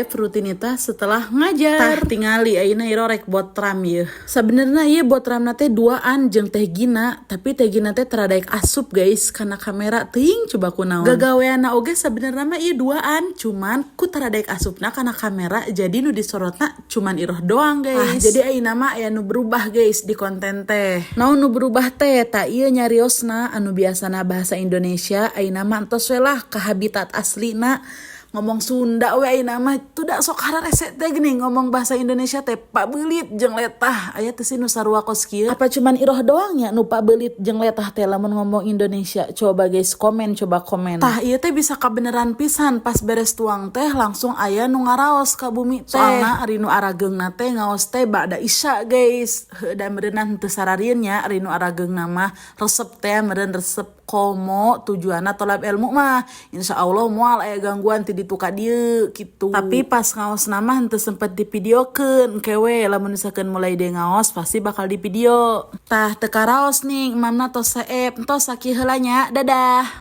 live rutinitas setelah ngajar. Tah tingali ayeuna iro rek botram ieu. Sabenerna ieu botramna teh duaan jeung Teh Gina, tapi Teh Gina teh teradaek asup guys karena kamera teuing coba kunaon. Gagaweanna oge sabenerna mah ieu duaan, cuman ku teradaek asupna karena kamera jadi nu disorotna cuman iroh doang guys. Jadi ayeuna mah aya nu berubah guys di konten teh. Naon nu berubah teh? Ta ieu nyariosna anu biasana bahasa Indonesia ayeuna mah entos we lah ka habitat aslina ngomong Sunda we ayeuna mah tuh da sok hararese teh geuning ngomong bahasa Indonesia teh pabelit jeung letah. Aya teh si nu sarua kos kieu. Apa cuman iroh doang ya nu pabelit jeung letah teh lamun ngomong Indonesia? Coba guys komen, coba komen. Tah ieu teh bisa kabeneran pisan pas beres tuang teh langsung aya nu ngaraos ka bumi teh. Soalna ari nu arageungna teh ngaos teh ba'da isya guys. Da meureunan teu sararieun nya ari nu arageungna mah resep teh meureun resep komo tujuanna tolab ilmu mah insyaallah moal aya gangguan ti ditu ka dieu kitu. Tapi pas ngaos mah henteu sempet divideokeun kewe lamun misalkan mulai dia ngaos pasti bakal di video. Tah teu karaos ning mamna tos saep entos sakieu heula nya. Dadah.